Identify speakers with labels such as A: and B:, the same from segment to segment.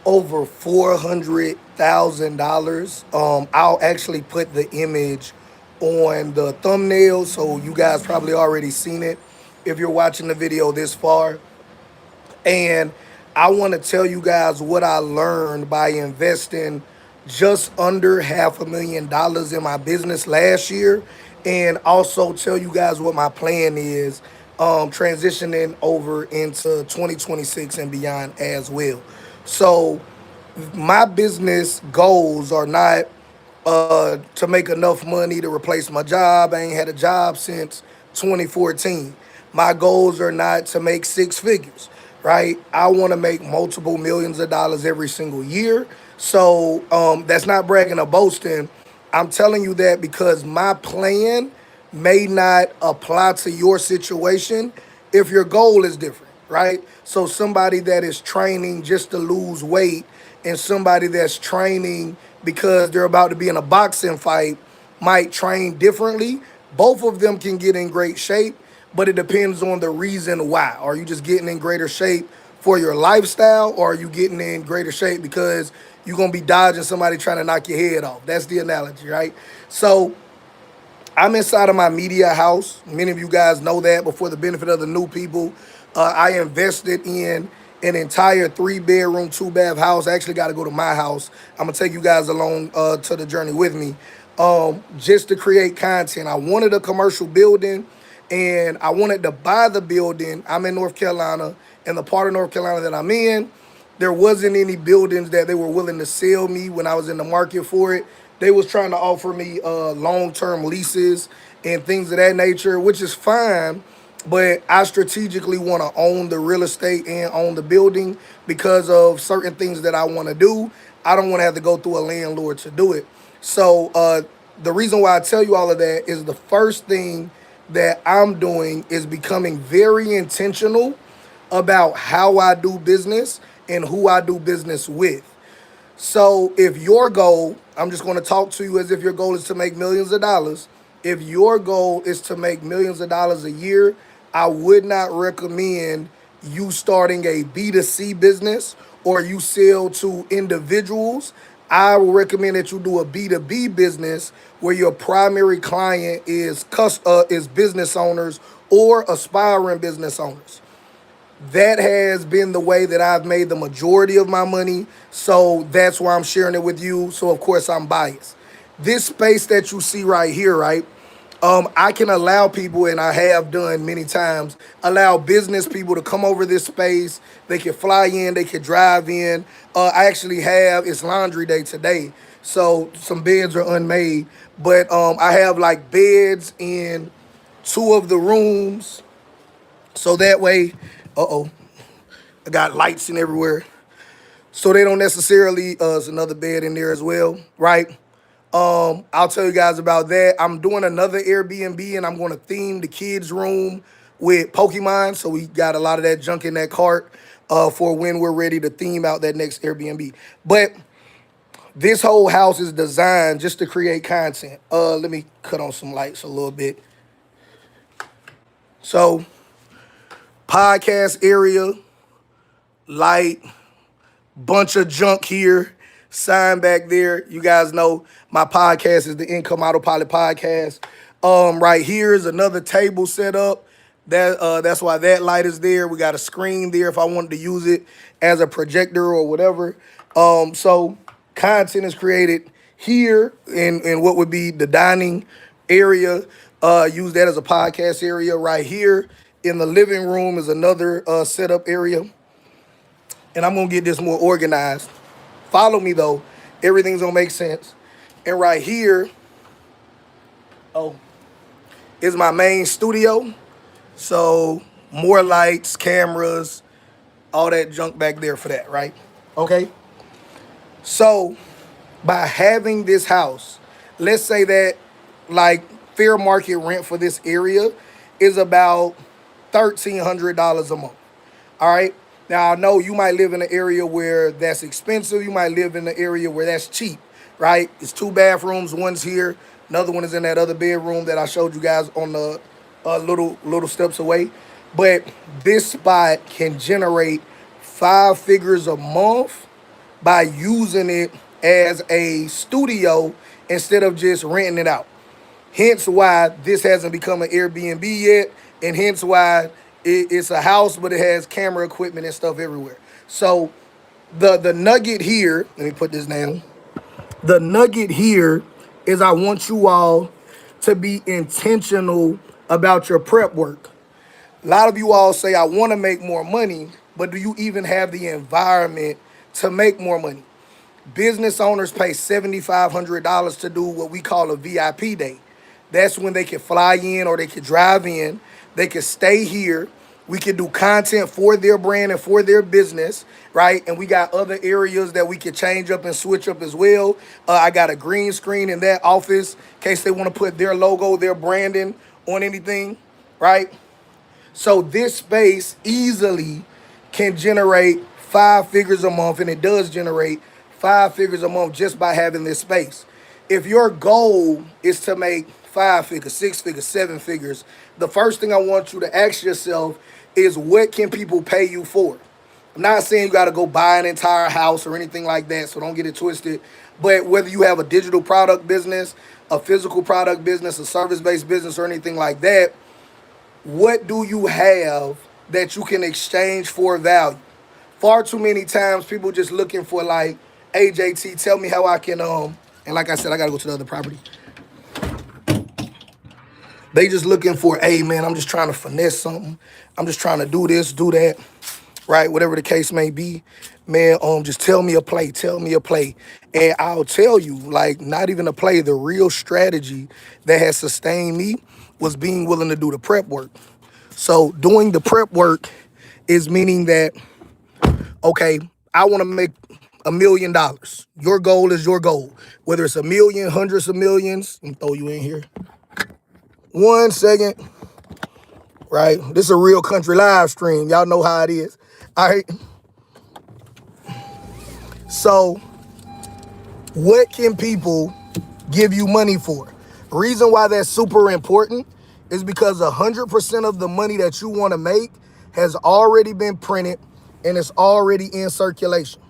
A: over $400,000. I'll actually put the image on the thumbnail, so you guys probably already seen it if you're watching the video this far. And I want to tell you guys what I learned by investing just under $500,000 in my business last year, and also tell you guys what my plan is transitioning over into 2026 and beyond as well. So my business goals are not to make enough money to replace my job. I ain't had a job since 2014. My goals are not to make six figures, right? I want to make multiple millions of dollars every single year. So that's not bragging or boasting. I'm telling you that because my plan may not apply to your situation if your goal is different, right? So somebody that is training just to lose weight and somebody that's training because they're about to be in a boxing fight might train differently. Both of them can get in great shape, but it depends on the reason why. Are you just getting in greater shape for your lifestyle, or are you getting in greater shape because you're going to be dodging somebody trying to knock your head off? That's the analogy, right? So I'm inside of my media house. Many of you guys know that, but for the benefit of the new people, I invested in an entire 3 bedroom, 2 bath house. I actually got to go to my house. I'm going to take you guys along to the journey with me just to create content. I wanted a commercial building and I wanted to buy the building. I'm in North Carolina, and the part of North Carolina that I'm in, there wasn't any buildings that they were willing to sell me when I was in the market for it. They was trying to offer me long-term leases and things of that nature, which is fine. But I strategically want to own the real estate and own the building because of certain things that I want to do. I don't want to have to go through a landlord to do it. So the reason why I tell you all of that is the first thing that I'm doing is becoming very intentional about how I do business and who I do business with. So if your goal, I'm just going to talk to you as if your goal is to make millions of dollars. If your goal is to make millions of dollars a year, I would not recommend you starting a B2C business or you sell to individuals. I would recommend that you do a B2B business where your primary client is business owners or aspiring business owners. That has been the way that I've made the majority of my money. So that's why I'm sharing it with you. So of course I'm biased. This space that you see right here, right? I can allow people, and I have done many times, allow business people to come over this space. They can fly in, they can drive in. I actually have, it's laundry day today, so some beds are unmade. But I have like beds in two of the rooms. So that way, I got lights in everywhere. So they don't necessarily, there's another bed in there as well, right? I'll tell you guys about that. I'm doing another Airbnb and I'm going to theme the kids' room with Pokemon. So we got a lot of that junk in that cart for when we're ready to theme out that next Airbnb. But this whole house is designed just to create content. Let me cut on some lights a little bit. So podcast area, light, bunch of junk here, sign back there. You guys know my podcast is the Income Autopilot Podcast. Right here is another table set up. That's why that light is there. We got a screen there if I wanted to use it as a projector or whatever. So content is created here in what would be the dining area. Use that as a podcast area. Right here in the living room is another setup area. And I'm going to get this more organized. Follow me, though. Everything's going to make sense. And right here, is my main studio. So more lights, cameras, all that junk back there for that, right? Okay. So by having this house, let's say that like fair market rent for this area is about $1,300 a month. All right. Now, I know you might live in an area where that's expensive. You might live in an area where that's cheap, right? It's 2 bathrooms. One's here. Another one is in that other bedroom that I showed you guys on the little steps away. But this spot can generate 5 figures a month by using it as a studio instead of just renting it out. Hence why this hasn't become an Airbnb yet, and hence why it's a house, but it has camera equipment and stuff everywhere. So the nugget here, let me put this down. The nugget here is I want you all to be intentional about your prep work. A lot of you all say, I want to make more money, but do you even have the environment to make more money? Business owners pay $7,500 to do what we call a VIP day. That's when they can fly in or they can drive in. They can stay here. We can do content for their brand and for their business, right? And we got other areas that we can change up and switch up as well. I got a green screen in that office in case they want to put their logo, their branding on anything, right? So this space easily can generate 5 figures a month, and it does generate 5 figures a month just by having this space. If your goal is to make 5 figures, 6 figures, 7 figures, the first thing I want you to ask yourself is, what can people pay you for? I'm not saying you got to go buy an entire house or anything like that, so don't get it twisted. But whether you have a digital product business, a physical product business, a service-based business, or anything like that, what do you have that you can exchange for value? Far too many times people just looking for like, hey JT, tell me how I can and like I said, I gotta go to the other property. They just looking for, hey man, I'm just trying to finesse something. I'm just trying to do this, do that, right? Whatever the case may be. Man, just tell me a play, tell me a play. And I'll tell you, like, not even a play, the real strategy that has sustained me was being willing to do the prep work. So doing the prep work is meaning that, okay, I want to make $1 million. Your goal is your goal. Whether it's 1 million, hundreds of millions, let me throw you in here. 1 second, right? This is a real country live stream. Y'all know how it is. All right. So what can people give you money for? The reason why that's super important is because 100% of the money that you want to make has already been printed and it's already in circulation.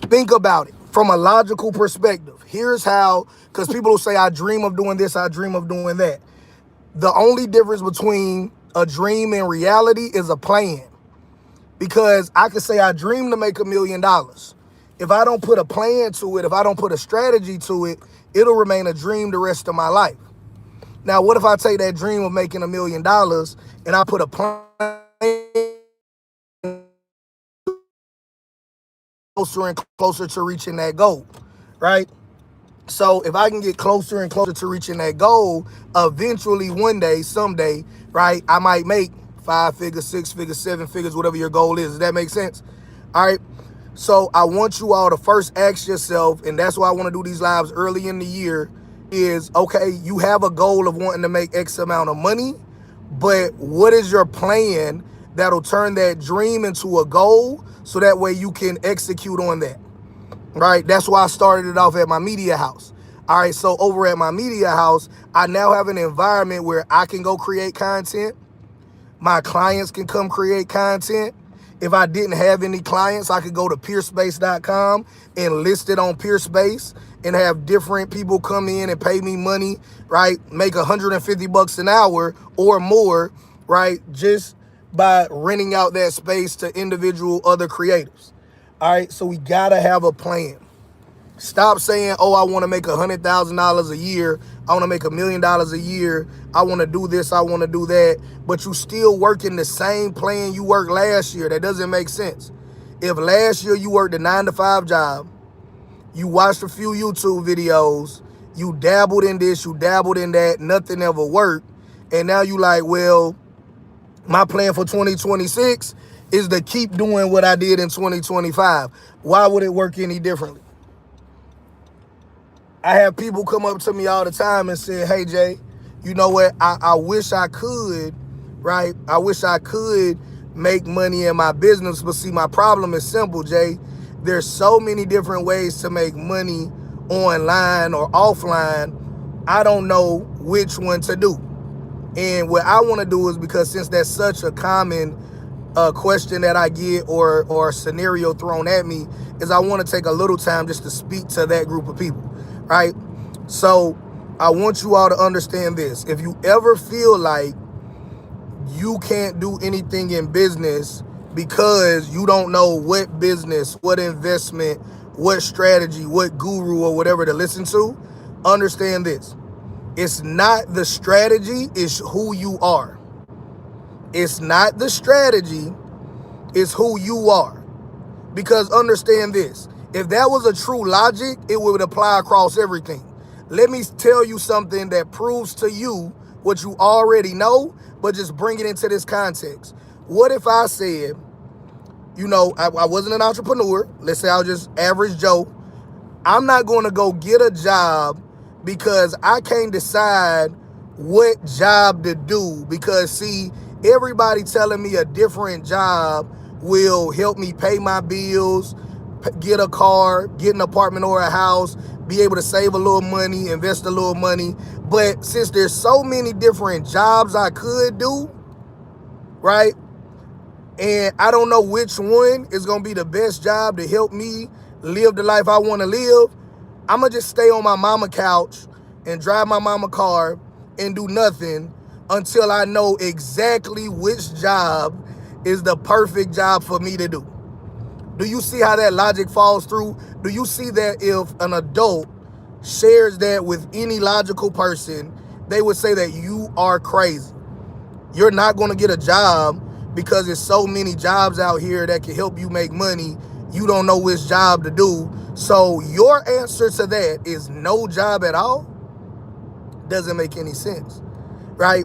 A: Think about it from a logical perspective. Here's how, because people will say, I dream of doing this, I dream of doing that. The only difference between a dream and reality is a plan. Because I could say I dream to make $1 million. If I don't put a plan to it, if I don't put a strategy to it, it'll remain a dream the rest of my life. Now, what if I take that dream of making $1 million and I put a plan closer and closer to reaching that goal, right? So if I can get closer and closer to reaching that goal, eventually one day, someday, right, I might make 5 figures, 6 figures, 7 figures, whatever your goal is. Does that make sense? All right. So I want you all to first ask yourself, and that's why I want to do these lives early in the year, is, okay, you have a goal of wanting to make X amount of money, but what is your plan that'll turn that dream into a goal so that way you can execute on that, right? That's why I started it off at my media house. All right, so over at my media house, I now have an environment where I can go create content. My clients can come create content. If I didn't have any clients, I could go to peerspace.com and list it on Peerspace and have different people come in and pay me money, right? Make $150 an hour or more, right? Just by renting out that space to individual other creatives. All right, so we gotta have a plan. Stop saying, oh, I want to make $100,000 a year. I want to make $1 million a year. I want to do this. I want to do that. But you still working the same plan you worked last year. That doesn't make sense. If last year you worked a 9-to-5 job, you watched a few YouTube videos, you dabbled in this, you dabbled in that, nothing ever worked. And now you like, well, my plan for 2026 is to keep doing what I did in 2025. Why would it work any differently? I have people come up to me all the time and say, hey, Jay, you know what? I wish I could, right? I wish I could make money in my business. But see, my problem is simple, Jay. There's so many different ways to make money online or offline. I don't know which one to do. And what I want to do is, because since that's such a common question that I get or scenario thrown at me is I want to take a little time just to speak to that group of people, right? So I want you all to understand this. If you ever feel like you can't do anything in business because you don't know what business, what investment, what strategy, what guru or whatever to listen to, understand this. It's not the strategy, it's who you are. It's not the strategy, it's who you are. Because understand this, if that was a true logic, it would apply across everything. Let me tell you something that proves to you what you already know, but just bring it into this context. What if I said, I wasn't an entrepreneur. Let's say I was just average Joe. I'm not going to go get a job because I can't decide what job to do. Because, see, everybody telling me a different job will help me pay my bills, get a car, get an apartment or a house, be able to save a little money, invest a little money. But since there's so many different jobs I could do, right? And I don't know which one is going to be the best job to help me live the life I want to live, I'm going to just stay on my mama couch and drive my mama car and do nothing until I know exactly which job is the perfect job for me to do. Do you see how that logic falls through? Do you see that if an adult shares that with any logical person, they would say that you are crazy? You're not going to get a job because there's so many jobs out here that can help you make money. You don't know which job to do. So your answer to that is no job at all? Doesn't make any sense, right?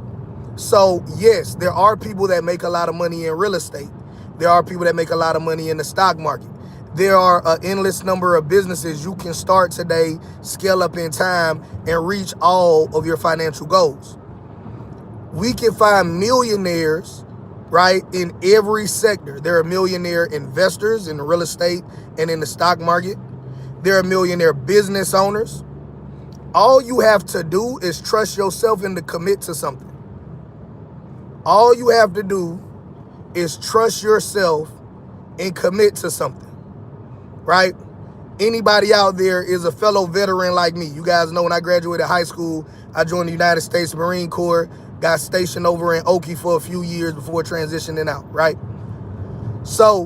A: So yes, there are people that make a lot of money in real estate. There are people that make a lot of money in the stock market. There are an endless number of businesses you can start today, scale up in time, and reach all of your financial goals. We can find millionaires, right, in every sector. There are millionaire investors in real estate and in the stock market. There are millionaire business owners. All you have to do is trust yourself and to commit to something. All you have to do is trust yourself and commit to something, right? Anybody out there is a fellow veteran like me. You guys know when I graduated high school, I joined the United States Marine Corps, got stationed over in Okie for a few years before transitioning out, right? So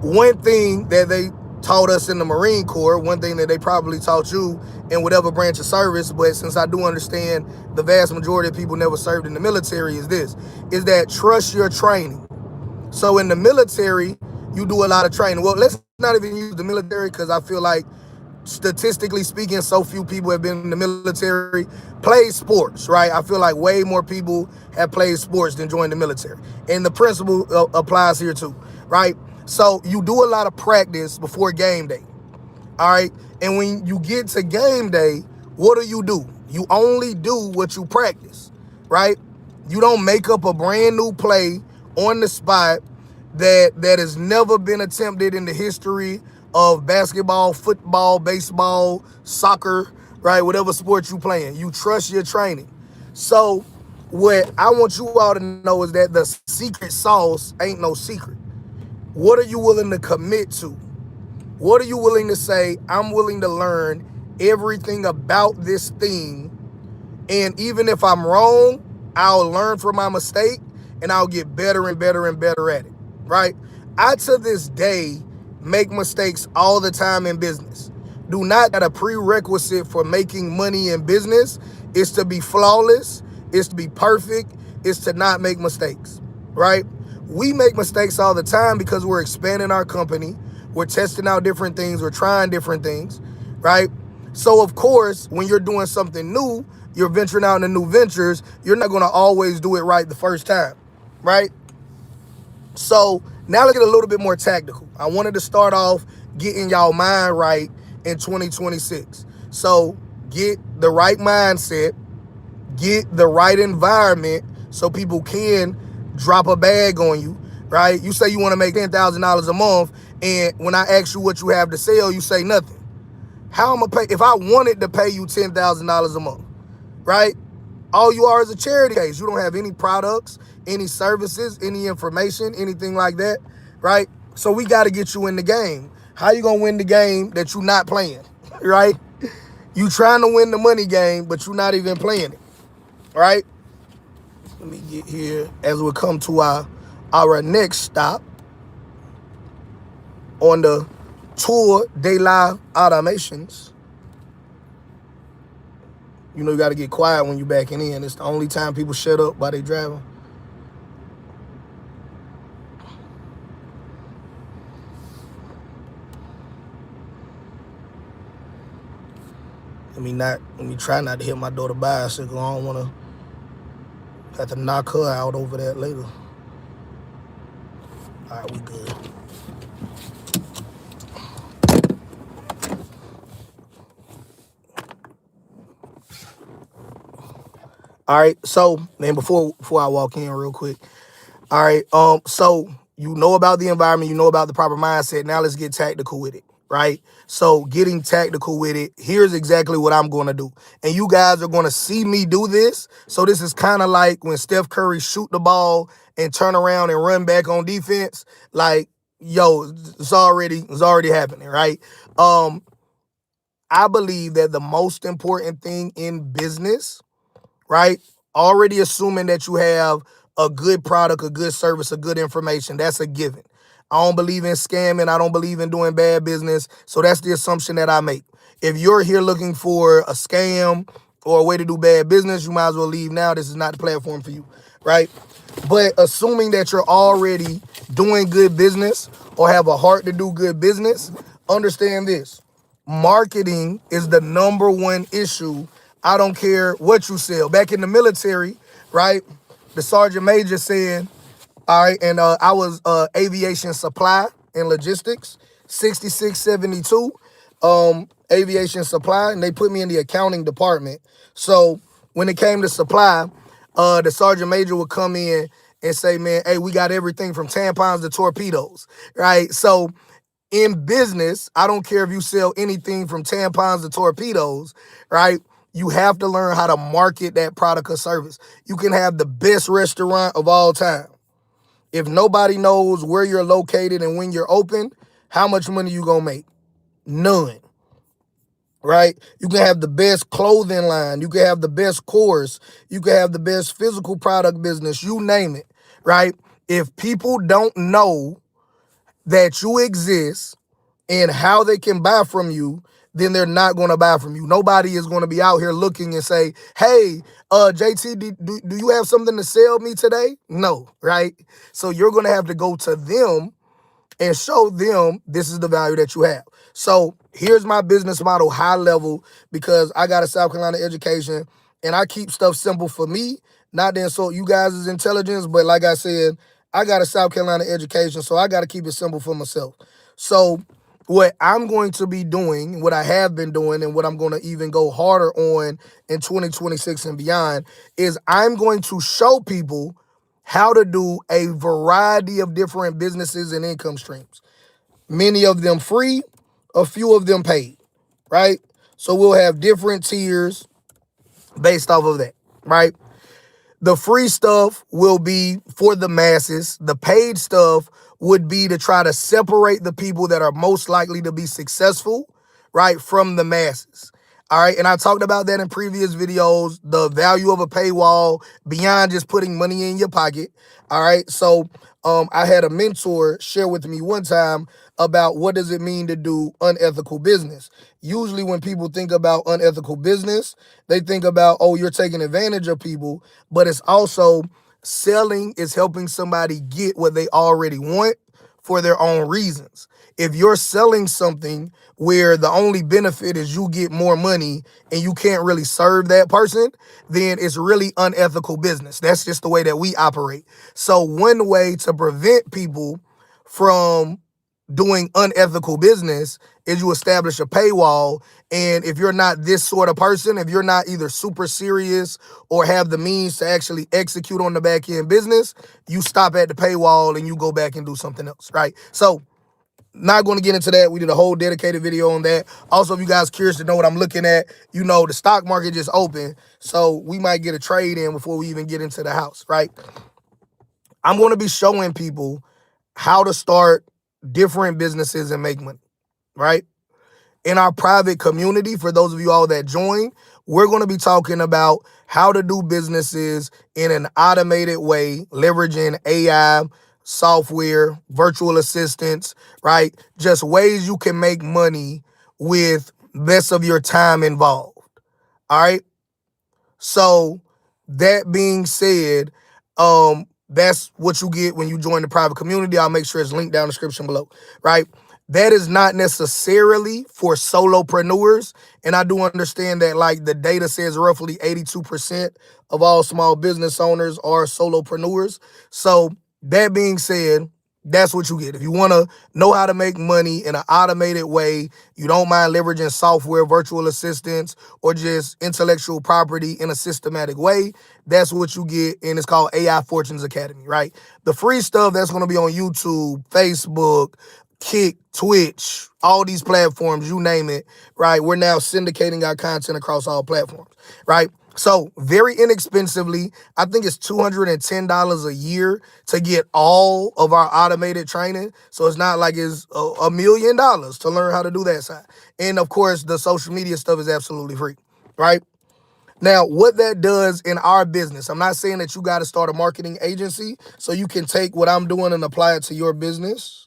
A: one thing that they taught us in the Marine Corps, one thing that they probably taught you in whatever branch of service, but since I do understand the vast majority of people never served in the military, is that trust your training. So in the military, you do a lot of training. Well, let's not even use the military because I feel like statistically speaking, so few people have been in the military, played sports, right? I feel like way more people have played sports than joined the military. And the principle applies here too, right? So you do a lot of practice before game day, all right? And when you get to game day, what do? You only do what you practice, right? You don't make up a brand new play on the spot that has never been attempted in the history of basketball, football, baseball, soccer, right? Whatever sport you playing. You trust your training. So what I want you all to know is that the secret sauce ain't no secret. What are you willing to commit to? What are you willing to say, I'm willing to learn everything about this thing, and even if I'm wrong, I'll learn from my mistake and I'll get better and better and better at it, right? I, to this day, make mistakes all the time in business. Do not that a prerequisite for making money in business is to be flawless, is to be perfect, is to not make mistakes, right? We make mistakes all the time because we're expanding our company. We're testing out different things. We're trying different things, right? So, of course, when you're doing something new, you're venturing out into new ventures, you're not going to always do it right the first time, right? So now let's get a little bit more tactical. I wanted to start off getting y'all mind right in 2026. So get the right mindset, get the right environment so people can drop a bag on you, right? You say you want to make $10,000 a month, and when I ask you what you have to sell, you say nothing. How am I pay? If I wanted to pay you $10,000 a month, right? All you are is a charity case. You don't have any products, any services, any information, anything like that, right? So we got to get you in the game. How you gonna win the game that you not playing, right? You trying to win the money game, but you not even playing it, right? Let me get here as we come to our next stop on the Tour de la Automations. You know you got to get quiet when you backing in. It's the only time people shut up while they driving. Let me try not to hit my daughter bicycle. I don't want to have to knock her out over that later. All right, we good. All right, so then before I walk in real quick, all right, so you know about the environment, you know about the proper mindset. Now let's get tactical with it, right? So getting tactical with it, here's exactly what I'm going to do. And you guys are going to see me do this. So this is kind of like when Steph Curry shoot the ball and turn around and run back on defense. Like, yo, it's already happening, right? I believe that the most important thing in business, right? Already assuming that you have a good product, a good service, a good information. That's a given. I don't believe in scamming. I don't believe in doing bad business. So that's the assumption that I make. If you're here looking for a scam or a way to do bad business, you might as well leave now. This is not the platform for you, right? But assuming that you're already doing good business or have a heart to do good business, understand this. Marketing is the number one issue. I don't care what you sell. Back in the military, right? The sergeant major said, all right, and I was aviation supply and logistics, 6672, aviation supply, and they put me in the accounting department. So when it came to supply, the sergeant major would come in and say, man, hey, we got everything from tampons to torpedoes, right? So in business, I don't care if you sell anything from tampons to torpedoes, right? You have to learn how to market that product or service. You can have the best restaurant of all time. If nobody knows where you're located and when you're open, how much money you gonna make? None, right? You can have the best clothing line. You can have the best course. You can have the best physical product business. You name it, right? If people don't know that you exist and how they can buy from you, then they're not going to buy from you. Nobody is going to be out here looking and say, hey, JT, do you have something to sell me today? No, right? So you're going to have to go to them and show them this is the value that you have. So here's my business model, high level, because I got a South Carolina education and I keep stuff simple for me, not to insult you guys' intelligence, but like I said, I got a South Carolina education, so I got to keep it simple for myself. So what I'm going to be doing, what I have been doing, and what I'm going to even go harder on in 2026 and beyond is I'm going to show people how to do a variety of different businesses and income streams. Many of them free, a few of them paid, right? So we'll have different tiers based off of that, right? The free stuff will be for the masses. The paid stuff would be to try to separate the people that are most likely to be successful, right, from the masses. All right, and I talked about that in previous videos, the value of a paywall beyond just putting money in your pocket. All right, so I had a mentor share with me one time about what does it mean to do unethical business. Usually when people think about unethical business, they think about, oh, you're taking advantage of people, but it's also selling is helping somebody get what they already want for their own reasons. If you're selling something where the only benefit is you get more money and you can't really serve that person, then it's really unethical business. That's just the way that we operate. So one way to prevent people from doing unethical business is you establish a paywall. And if you're not this sort of person, if you're not either super serious or have the means to actually execute on the back end business, you stop at the paywall and you go back and do something else, right? So Not going to get into that. We did a whole dedicated video on that. Also, if you guys curious to know what I'm looking at, the stock market just opened, so we might get a trade in before we even get into the house, right? I'm going to be showing people how to start different businesses and make money, right? In our private community, for those of you all that join, we're going to be talking about how to do businesses in an automated way, leveraging AI, software, virtual assistants, right? Just ways you can make money with less of your time involved. All right. So that being said, that's what you get when you join the private community. I'll make sure it's linked down in the description below, right? That is not necessarily for solopreneurs. And I do understand that, like, the data says roughly 82% of all small business owners are solopreneurs. So that being said, that's what you get. If you want to know how to make money in an automated way, you don't mind leveraging software, virtual assistants, or just intellectual property in a systematic way, that's what you get. And it's called AI Fortunes Academy, right? The free stuff that's going to be on YouTube, Facebook, Kick, Twitch, all these platforms, you name it, right? We're now syndicating our content across all platforms, right? So very inexpensively, I think it's $210 a year to get all of our automated training. So it's not like it's $1 million to learn how to do that side. And of course, the social media stuff is absolutely free, right? Now, what that does in our business, I'm not saying that you got to start a marketing agency so you can take what I'm doing and apply it to your business,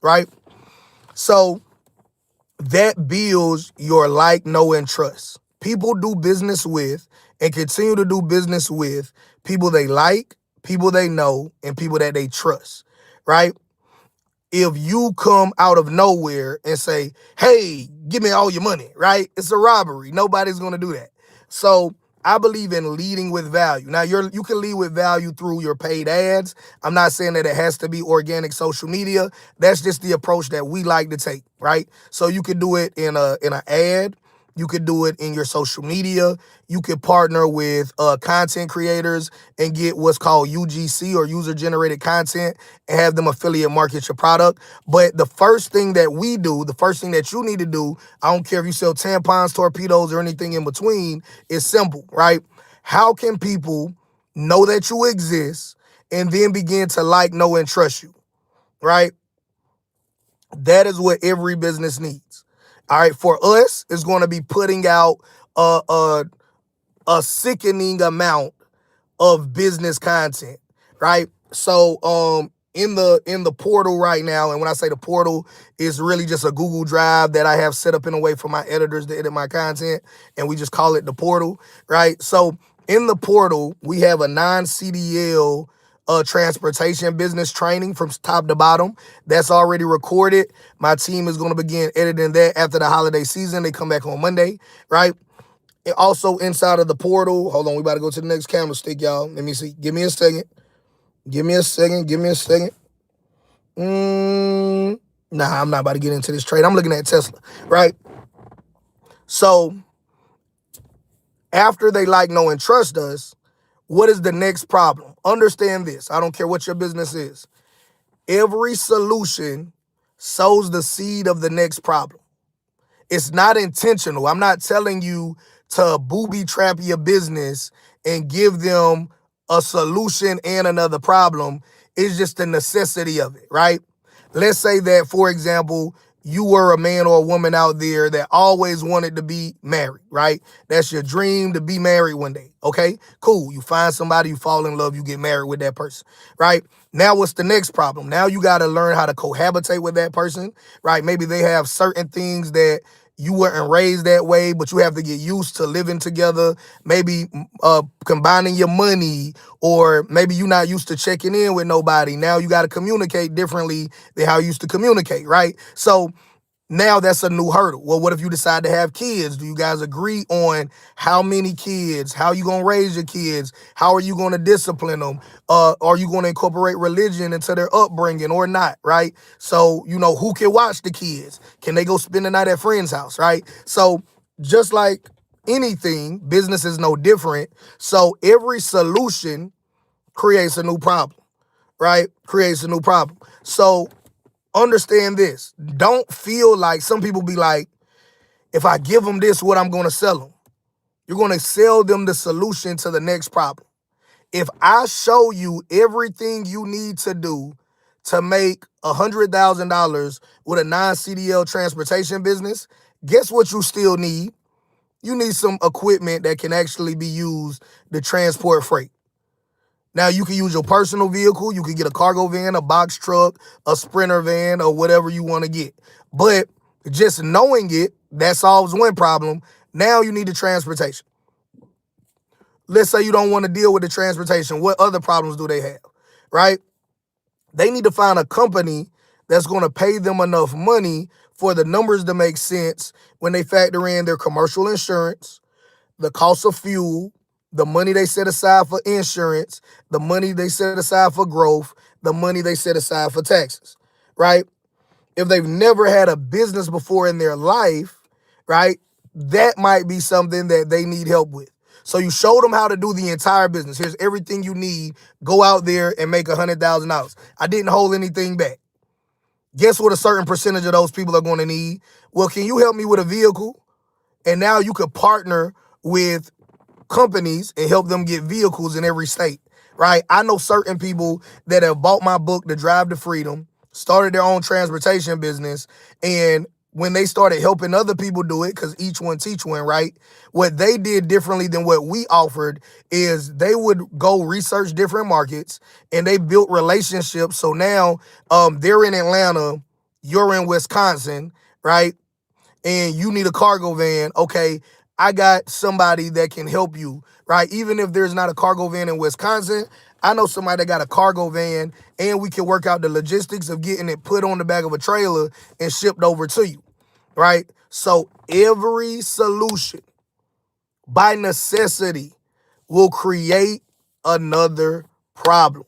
A: right? So that builds your like, know, and trust. People do business with and continue to do business with people they like, people they know, and people that they trust, right? If you come out of nowhere and say, hey, give me all your money, right? It's a robbery. Nobody's going to do that. So I believe in leading with value. Now, you can lead with value through your paid ads. I'm not saying that it has to be organic social media. That's just the approach that we like to take, right? So you could do it in an ad. You could do it in your social media. You could partner with content creators and get what's called UGC, or user-generated content, and have them affiliate market your product. But the first thing that we do, the first thing that you need to do, I don't care if you sell tampons, torpedoes, or anything in between, is simple, right? How can people know that you exist and then begin to like, know, and trust you, right? That is what every business needs. All right, for us, it's going to be putting out a sickening amount of business content, right? So in the portal right now, and when I say the portal, it's really just a Google Drive that I have set up in a way for my editors to edit my content, and we just call it the portal, right? So in the portal, we have a non-CDL transportation business training from top to bottom that's already recorded. My team is going to begin editing that after the holiday season. They come back on Monday, right? And also inside of the portal, hold on, we about to go to the next candlestick, y'all. Let me see. Give me a second. Give me a second. Give me a second. Nah, I'm not about to get into this trade. I'm looking at Tesla, right? So after they like, know, and trust us, what is the next problem? Understand this. I don't care what your business is. Every solution sows the seed of the next problem. It's not intentional. I'm not telling you to booby trap your business and give them a solution and another problem. It's just the necessity of it, right? Let's say that, for example, you were a man or a woman out there that always wanted to be married, right? That's your dream, to be married one day. Okay, cool. You find somebody, you fall in love, you get married with that person, right? Now, what's the next problem? Now you got to learn how to cohabitate with that person, right? Maybe they have certain things that you weren't raised that way, but you have to get used to living together, maybe combining your money, or maybe you're not used to checking in with nobody. Now you got to communicate differently than how you used to communicate, right? So now that's a new hurdle. Well, what if you decide to have kids? Do you guys agree on how many kids? How you going to raise your kids? How are you going to discipline them? Are you going to incorporate religion into their upbringing or not, right? So, who can watch the kids? Can they go spend the night at friend's house, right? So just like anything, business is no different. So every solution creates a new problem, right? Creates a new problem. So Understand this. Don't feel like some people be like, if I give them this, what I'm going to sell them. You're going to sell them the solution to the next problem. If I show you everything you need to do to make $100,000 with a non-CDL transportation business, guess what you still need? You need some equipment that can actually be used to transport freight. Now, you can use your personal vehicle. You can get a cargo van, a box truck, a sprinter van, or whatever you want to get. But just knowing it, that solves one problem. Now you need the transportation. Let's say you don't want to deal with the transportation. What other problems do they have, right? They need to find a company that's going to pay them enough money for the numbers to make sense when they factor in their commercial insurance, the cost of fuel, the money they set aside for insurance, the money they set aside for growth, the money they set aside for taxes, right? If they've never had a business before in their life, right, that might be something that they need help with. So you show them how to do the entire business. Here's everything you need. Go out there and make $100,000. I didn't hold anything back. Guess what a certain percentage of those people are going to need? Well, can you help me with a vehicle? And now you could partner with companies and help them get vehicles in every state, right? I know certain people that have bought my book, The Drive to Freedom, started their own transportation business, and when they started helping other people do it, because each one teach one, right? What they did differently than what we offered is they would go research different markets and they built relationships. So now they're in Atlanta, you're in Wisconsin, right? And you need a cargo van, okay, I got somebody that can help you, right? Even if there's not a cargo van in Wisconsin, I know somebody that got a cargo van, and we can work out the logistics of getting it put on the back of a trailer and shipped over to you, right? So every solution by necessity will create another problem,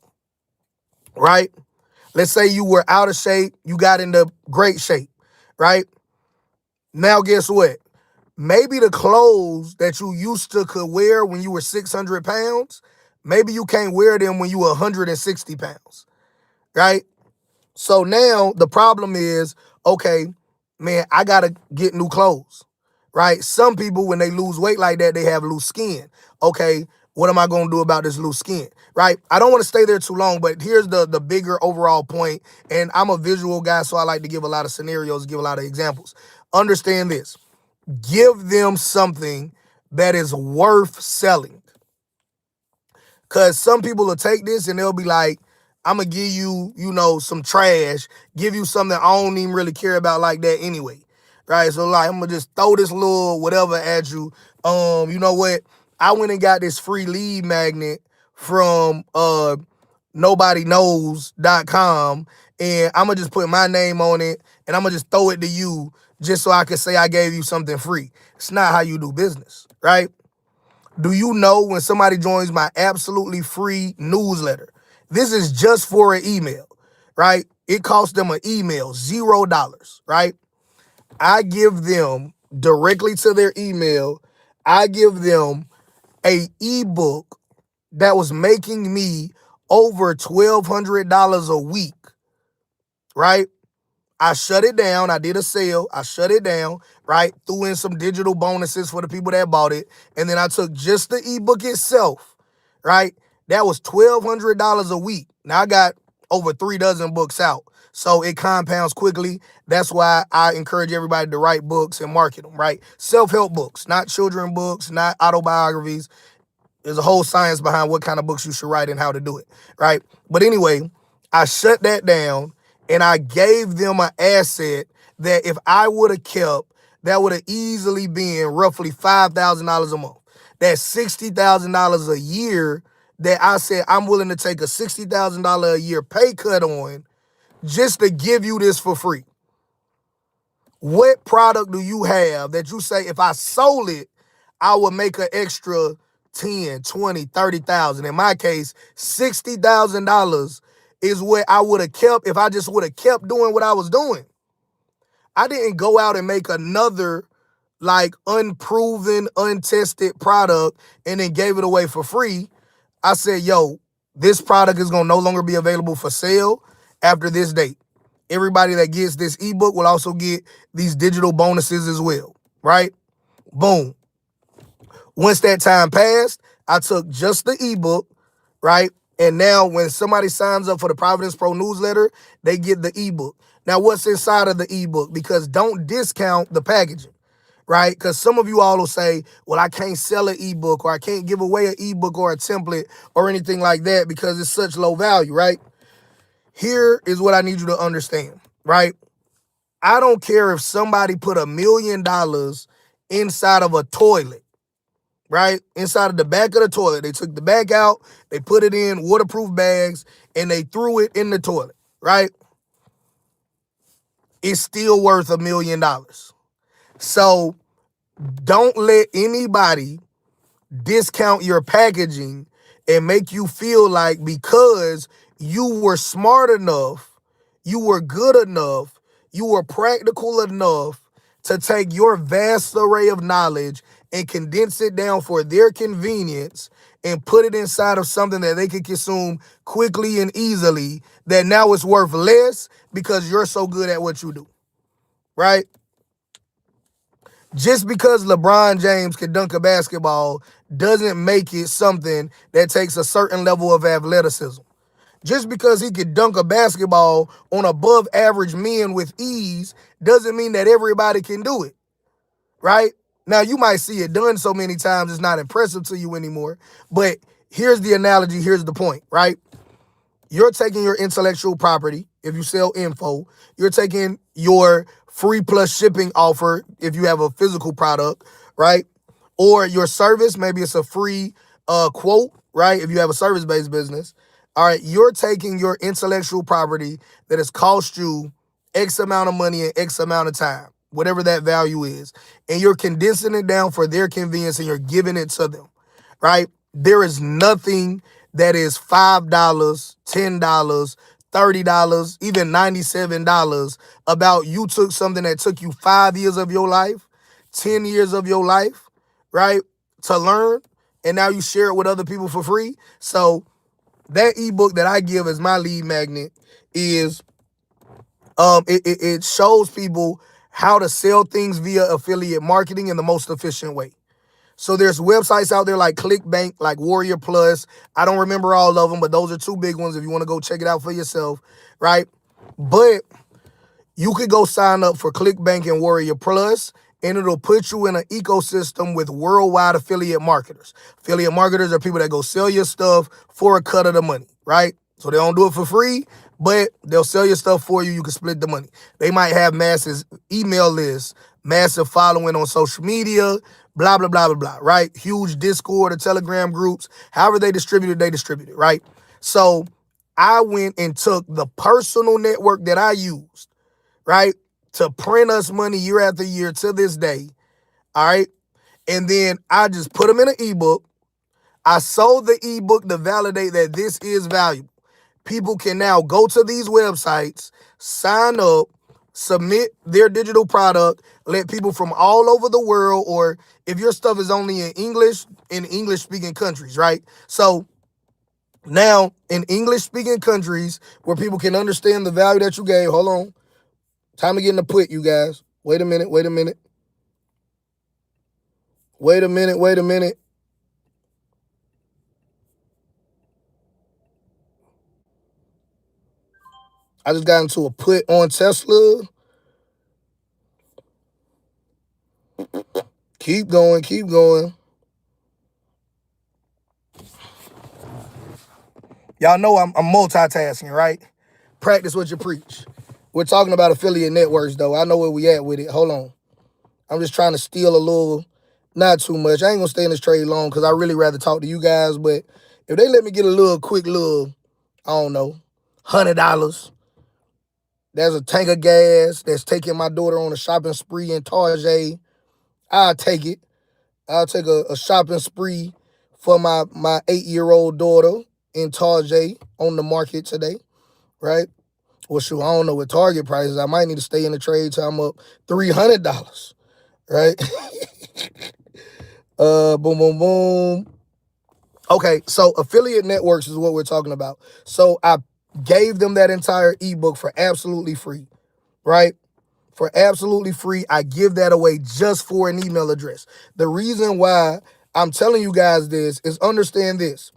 A: right? Let's say you were out of shape, you got into great shape, right? Now, guess what? Maybe the clothes that you used to could wear when you were 600 pounds, maybe you can't wear them when you were 160 pounds, right? So now the problem is, okay, man, I got to get new clothes, right? Some people, when they lose weight like that, they have loose skin. Okay, what am I going to do about this loose skin, right? I don't want to stay there too long, but here's the bigger overall point. And I'm a visual guy, so I like to give a lot of scenarios, give a lot of examples. Understand this. Give them something that is worth selling. Because some people will take this and they'll be like, I'm going to give you, some trash, give you something I don't even really care about like that anyway. Right? So like, I'm going to just throw this little whatever at you. You know what? I went and got this free lead magnet from nobodyknows.com, and I'm going to just put my name on it, and I'm going to just throw it to you just so I can say I gave you something free. It's not how you do business, right? Do you know when somebody joins my absolutely free newsletter? This is just for an email, right? It costs them an email, $0, right? I give them directly to their email, I give them a ebook that was making me over $1,200 a week, right? I shut it down. I did a sale. I shut it down, right? Threw in some digital bonuses for the people that bought it. And then I took just the ebook itself, right? That was $1,200 a week. Now I got over 3 dozen books out. So it compounds quickly. That's why I encourage everybody to write books and market them, right? Self-help books, not children books, not autobiographies. There's a whole science behind what kind of books you should write and how to do it, right? But anyway, I shut that down and I gave them an asset that if I would have kept, that would have easily been roughly $5,000 a month. That's $60,000 a year that I said I'm willing to take a $60,000 a year pay cut on just to give you this for free. What product do you have that you say if I sold it, I would make an extra 10, 20, 30,000. In my case, $60,000 is what I would have kept if I just would have kept doing what I was doing. I didn't go out and make another like unproven, untested product and then gave it away for free. I said, yo, this product is going to no longer be available for sale after this date. Everybody that gets this ebook will also get these digital bonuses as well, right? Boom. Once that time passed, I took just the ebook, right? And now when somebody signs up for the Providence Pro newsletter, they get the ebook. Now, what's inside of the ebook? Because don't discount the packaging, right? Because some of you all will say, well, I can't sell an ebook, or I can't give away an ebook or a template or anything like that because it's such low value, right? Here is what I need you to understand, right? I don't care if somebody put $1 million inside of a toilet, right? Inside of the back of the toilet. They took the back out, they put it in waterproof bags, and they threw it in the toilet, right? It's still worth $1 million. So don't let anybody discount your packaging and make you feel like because you were smart enough, you were good enough, you were practical enough to take your vast array of knowledge and condense it down for their convenience and put it inside of something that they can consume quickly and easily, that now it's worth less because you're so good at what you do, right? Just because LeBron James can dunk a basketball doesn't make it something that takes a certain level of athleticism. Just because he could dunk a basketball on above average men with ease doesn't mean that everybody can do it, right? Now, you might see it done so many times it's not impressive to you anymore, but here's the analogy, here's the point, right? You're taking your intellectual property, if you sell info, you're taking your free plus shipping offer if you have a physical product, right? Or your service, maybe it's a free quote, right? If you have a service-based business. All right, you're taking your intellectual property that has cost you X amount of money and X amount of time, whatever that value is, and you're condensing it down for their convenience and you're giving it to them, right? There is nothing that is $5, $10, $30, even $97 about you took something that took you 5 years of your life, 10 years of your life, right, to learn, and now you share it with other people for free. So that ebook that I give as my lead magnet is it shows people how to sell things via affiliate marketing in the most efficient way. So there's websites out there like ClickBank, like Warrior Plus. I don't remember all of them, but those are two big ones if you want to go check it out for yourself, right? But you could go sign up for ClickBank and Warrior Plus, and it'll put you in an ecosystem with worldwide affiliate marketers. Affiliate marketers are people that go sell your stuff for a cut of the money, right? So they don't do it for free, but they'll sell your stuff for you. You can split the money. They might have massive email lists, massive following on social media, blah, blah, blah, blah, blah, right? Huge Discord or Telegram groups. However they distribute it, right? So I went and took the personal network that I used, right, to print us money year after year to this day, all right? And then I just put them in an ebook. I sold the ebook to validate that this is valuable. People can now go to these websites, sign up, submit their digital product, let people from all over the world, or if your stuff is only in English-speaking countries, right? So now in English-speaking countries where people can understand the value that you gave, hold on. Time to get in the put, you guys. Wait a minute. I just got into a put on Tesla. Keep going. Y'all know I'm multitasking, right? Practice what you preach. We're talking about affiliate networks, though. I know where we at with it. Hold on. I'm just trying to steal a little, not too much. I ain't going to stay in this trade long because I really rather talk to you guys. But if they let me get a little quick little, I don't know, $100. There's a tank of gas that's taking my daughter on a shopping spree in Tarjay. I'll take it. I'll take a shopping spree for my 8-year-old daughter in Tarjay on the market today, right? Well, shoot, I don't know what Target prices. I might need to stay in the trade till I'm up $300, right? Boom. Okay, so affiliate networks is what we're talking about. So I Gave them that entire ebook for absolutely free, right? For absolutely free. I give that away just for an email address. The reason why I'm telling you guys this is understand this.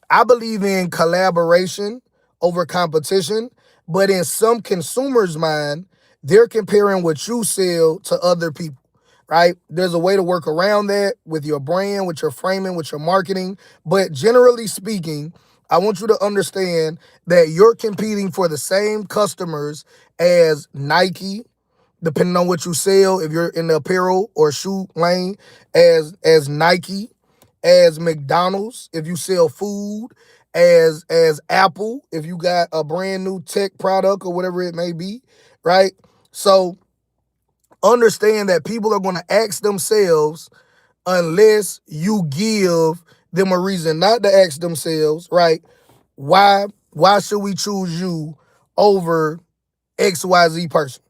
A: I believe in collaboration over competition, but in some consumers' mind, they're comparing what you sell to other people, right? There's a way to work around that with your brand, with your framing, with your marketing. But generally speaking, I want you to understand that you're competing for the same customers as Nike, depending on what you sell, if you're in the apparel or shoe lane, as Nike, as McDonald's, if you sell food, as Apple, if you got a brand new tech product or whatever it may be, right? So understand that people are going to ask themselves, unless you give them a reason not to ask themselves, right? Why should we choose you over XYZ person,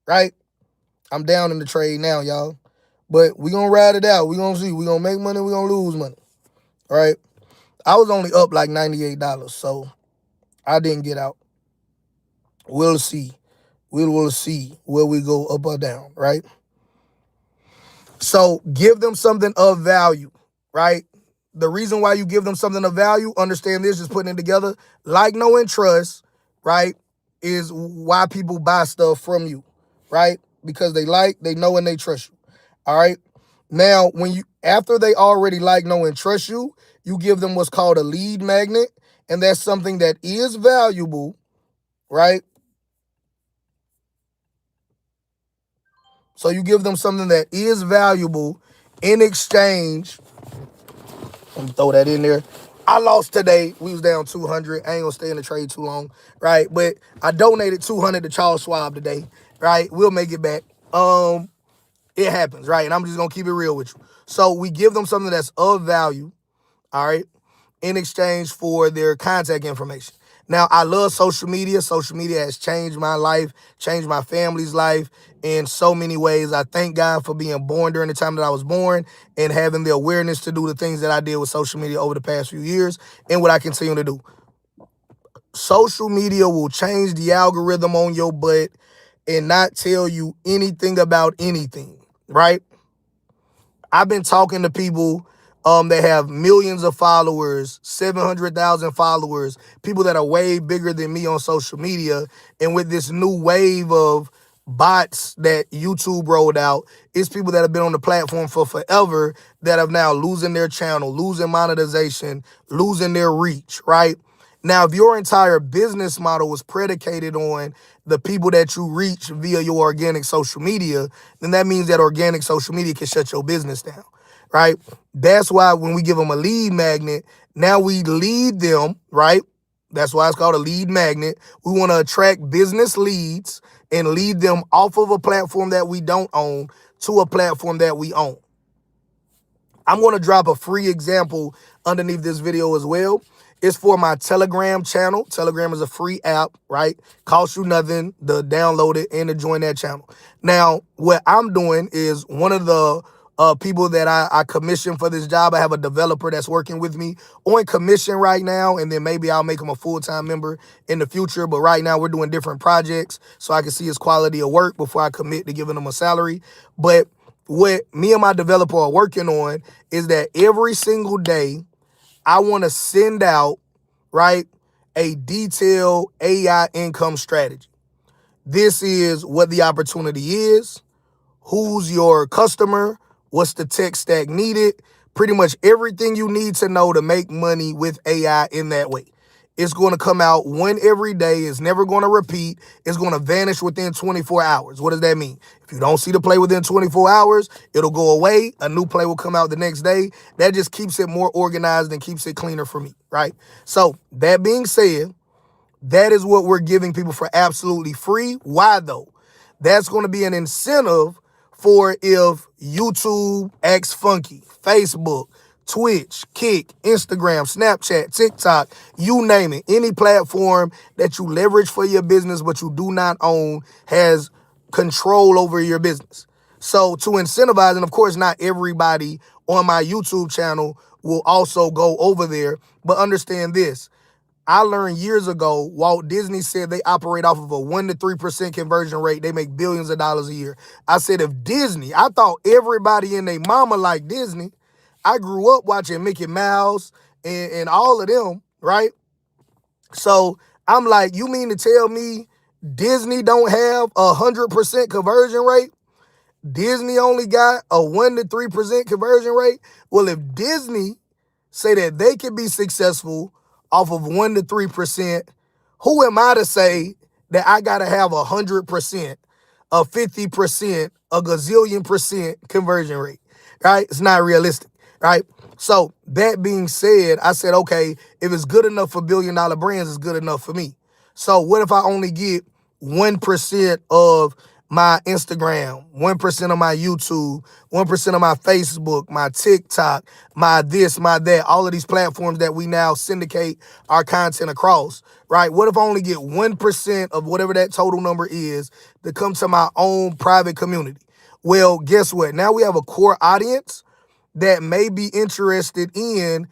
A: right? I'm down in the trade now, y'all. But we gonna ride it out. We gonna see. We gonna make money. We gonna lose money. All right. I was only up like $98, so I didn't get out. We'll see. We will see where we go up or down, right? So give them something of value, right? The reason why you give them something of value, understand this, just putting it together, like, know, and trust, right, is why people buy stuff from you, right? Because they like, they know, and they trust you. All right. Now, when you after they already like, know, and trust you, you give them what's called a lead magnet, and that's something that is valuable, right? So you give them something that is valuable in exchange. Let me throw that in there. I lost today. We was down 200. I ain't gonna stay in the trade too long, right? But I donated 200 to Charles Schwab today, right? We'll make it back. It happens, right? And I'm just gonna keep it real with you. So we give them something that's of value, all right, in exchange for their contact information. Now, I love social media. Social media has changed my life, changed my family's life in so many ways. I thank God for being born during the time that I was born and having the awareness to do the things that I did with social media over the past few years and what I continue to do. Social media will change the algorithm on your butt and not tell you anything about anything, right? I've been talking to people that have millions of followers, 700,000 followers, people that are way bigger than me on social media. And with this new wave of bots that YouTube rolled out, it's people that have been on the platform for forever that have now losing their channel, losing monetization, losing their reach, right? Now, if your entire business model was predicated on the people that you reach via your organic social media, then that means that organic social media can shut your business down, right? That's why when we give them a lead magnet, now we lead them, right? That's why it's called a lead magnet. We want to attract business leads and lead them off of a platform that we don't own to a platform that we own. I'm going to drop a free example underneath this video as well. It's for my Telegram channel. Telegram is a free app, right? Costs you nothing to download it and to join that channel. Now, what I'm doing is one of the people that I commission for this job, I have a developer that's working with me on commission right now, and then maybe I'll make him a full-time member in the future. But right now, we're doing different projects so I can see his quality of work before I commit to giving him a salary. But what me and my developer are working on is that every single day, I want to send out, right, a detailed AI income strategy. This is what the opportunity is, who's your customer, what's the tech stack needed, pretty much everything you need to know to make money with AI in that way. It's going to come out one every day. It's never going to repeat. It's going to vanish within 24 hours. What does that mean? If you don't see the play within 24 hours, it'll go away. A new play will come out the next day. That just keeps it more organized and keeps it cleaner for me, right? So that being said, that is what we're giving people for absolutely free. Why though? That's going to be an incentive for if YouTube acts funky, Facebook, Twitch, Kick, Instagram, Snapchat, TikTok, you name it. Any platform that you leverage for your business but you do not own has control over your business. So to incentivize, and of course not everybody on my YouTube channel will also go over there, but understand this. I learned years ago, Walt Disney said they operate off of a 1 to 3% conversion rate. They make billions of dollars a year. I said, if Disney, I thought everybody and their mama liked Disney. I grew up watching Mickey Mouse and all of them, right? So I'm like, you mean to tell me Disney don't have 100% conversion rate? Disney only got a 1 to 3% conversion rate? Well, if Disney say that they can be successful off of 1 to 3%, who am I to say that I gotta have 100%, a 50%, a gazillion percent conversion rate, right? It's not realistic, right? So that being said, I said, okay, if it's good enough for $1 billion brands, it's good enough for me. So what if I only get 1% of my Instagram, 1% of my YouTube, 1% of my Facebook, my TikTok, my this, my that, all of these platforms that we now syndicate our content across, right? What if I only get 1% of whatever that total number is to come to my own private community? Well, guess what? Now we have a core audience that may be interested in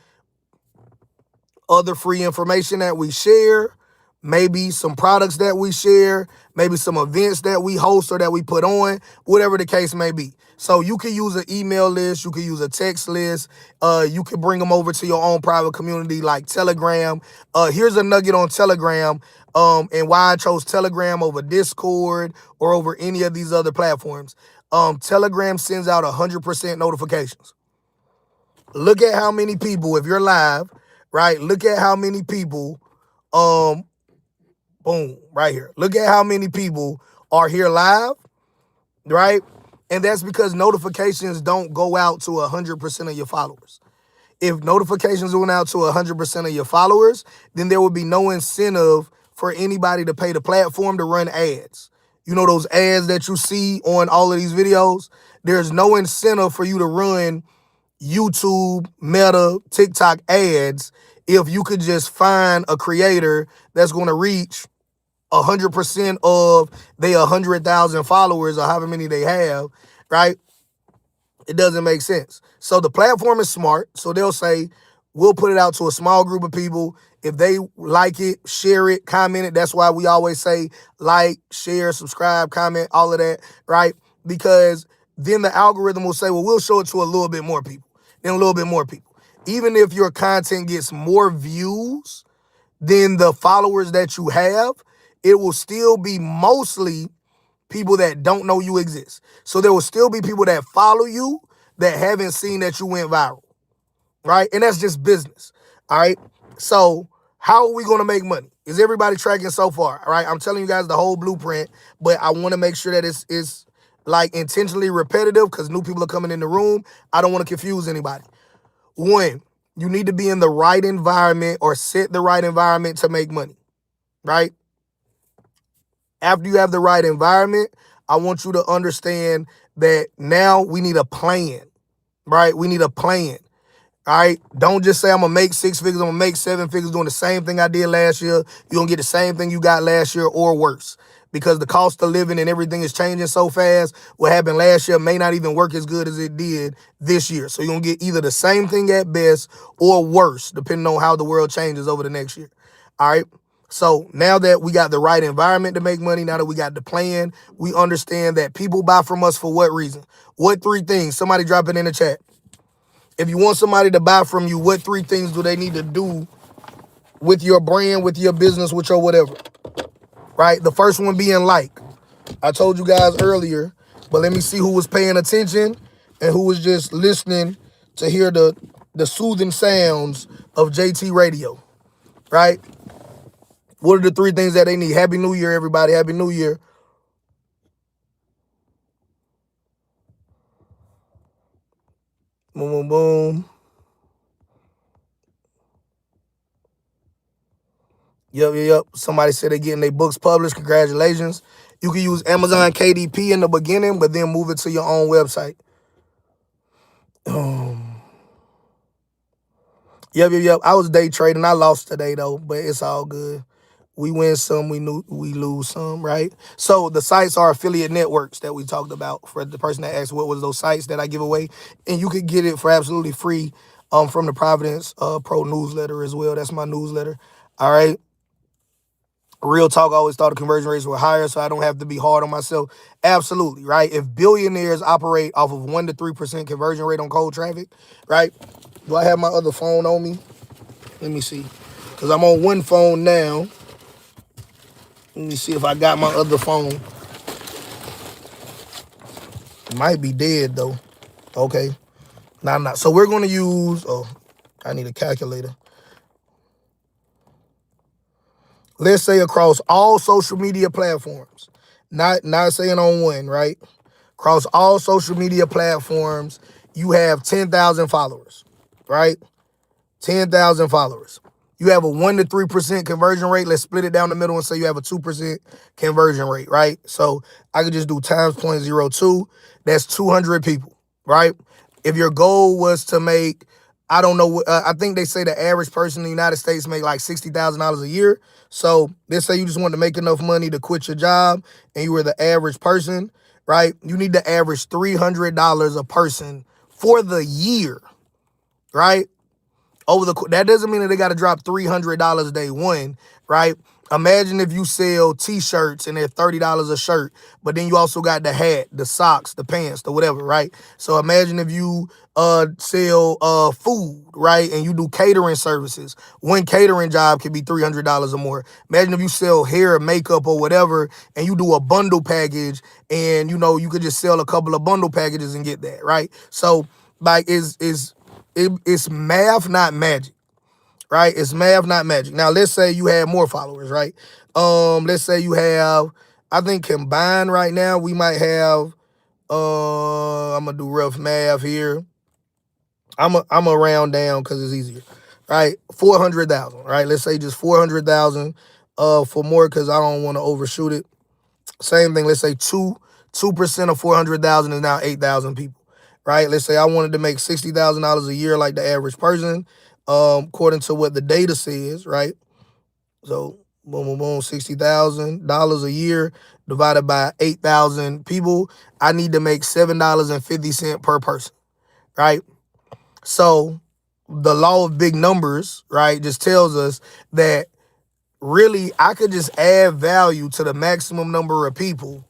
A: other free information that we share, maybe some products that we share, maybe some events that we host or that we put on, whatever the case may be. So you can use an email list, you can use a text list, you can bring them over to your own private community like Telegram. Here's a nugget on Telegram, and why I chose Telegram over Discord or over any of these other platforms. Telegram sends out 100% notifications. Look at how many people, if you're live, right? Look at how many people, boom, right here. Look at how many people are here live, right? And that's because notifications don't go out to 100% of your followers. If notifications went out to 100% of your followers, then there would be no incentive for anybody to pay the platform to run ads. You know those ads that you see on all of these videos? There's no incentive for you to run YouTube, Meta, TikTok ads if you could just find a creator that's going to reach 100% of their 100,000 followers or however many they have, right? It doesn't make sense. So the platform is smart. So they'll say, we'll put it out to a small group of people. If they like it, share it, comment it. That's why we always say like, share, subscribe, comment, all of that, right? Because then the algorithm will say, well, we'll show it to a little bit more people, then a little bit more people. Even if your content gets more views than the followers that you have, it will still be mostly people that don't know you exist. So there will still be people that follow you that haven't seen that you went viral, right? And that's just business, all right? So how are we going to make money? Is everybody tracking so far, all right? I'm telling you guys the whole blueprint, but I want to make sure that it's like intentionally repetitive because new people are coming in the room. I don't want to confuse anybody. One, you need to be in the right environment or set the right environment to make money, right? After you have the right environment, I want you to understand that now we need a plan, right? We need a plan, all right? Don't just say I'm going to make 6 figures, I'm going to make 7 figures doing the same thing I did last year. You're going to get the same thing you got last year or worse because the cost of living and everything is changing so fast. What happened last year may not even work as good as it did this year. So you're going to get either the same thing at best or worse, depending on how the world changes over the next year, all right? So now that we got the right environment to make money, now that we got the plan, we understand that people buy from us for what reason? What 3 things? Somebody drop it in the chat. If you want somebody to buy from you, what 3 things do they need to do with your brand, with your business, with your whatever, right? The first one being like. I told you guys earlier, but let me see who was paying attention and who was just listening to hear the soothing sounds of JT Radio, right? What are the 3 things that they need? Happy New Year, everybody. Happy New Year. Boom, boom, boom. Yep. Somebody said they're getting their books published. Congratulations. You can use Amazon KDP in the beginning, but then move it to your own website. Yep. I was day trading. I lost today, though, but it's all good. We win some, we lose some, right? So the sites are affiliate networks that we talked about for the person that asked what was those sites that I give away. And you could get it for absolutely free from the Providence Pro newsletter as well. That's my newsletter. All right. Real talk, I always thought the conversion rates were higher, so I don't have to be hard on myself. Absolutely, right? If billionaires operate off of 1 to 3% conversion rate on cold traffic, right? Do I have my other phone on me? Let me see. Because I'm on one phone now. Let me see if I got my other phone. It might be dead, though. Okay. Nah. So we're going to use... Oh, I need a calculator. Let's say across all social media platforms. Not saying on one, right? Across all social media platforms, you have 10,000 followers, right? 10,000 followers. You have a 1 to 3% conversion rate. Let's split it down the middle and say you have a 2% conversion rate, right? So I could just do times 0.02. That's 200 people, right? If your goal was to make, I don't know, I think they say the average person in the United States make like $60,000 a year. So let's say you just wanted to make enough money to quit your job and you were the average person, right? You need to average $300 a person for the year, right? That doesn't mean that they got to drop $300 day one, right? Imagine if you sell t-shirts and they're $30 a shirt, but then you also got the hat, the socks, the pants, the whatever, right? So imagine if you sell food, right? And you do catering services. One catering job could be $300 or more. Imagine if you sell hair, makeup, or whatever, and you do a bundle package, and you could just sell a couple of bundle packages and get that, right? So like it's math, not magic, right? It's math, not magic. Now, let's say you had more followers, right? Let's say you have, I think combined right now, we might have, I'm gonna do rough math here. I'm a round down because it's easier, right? 400,000, right? Let's say just 400,000 for more because I don't want to overshoot it. Same thing, let's say 2% of 400,000 is now 8,000 people, right? Let's say I wanted to make $60,000 a year like the average person, according to what the data says, right? So boom, boom, boom, $60,000 a year divided by 8,000 people. I need to make $7.50 per person, right? So the law of big numbers, right, just tells us that really I could just add value to the maximum number of people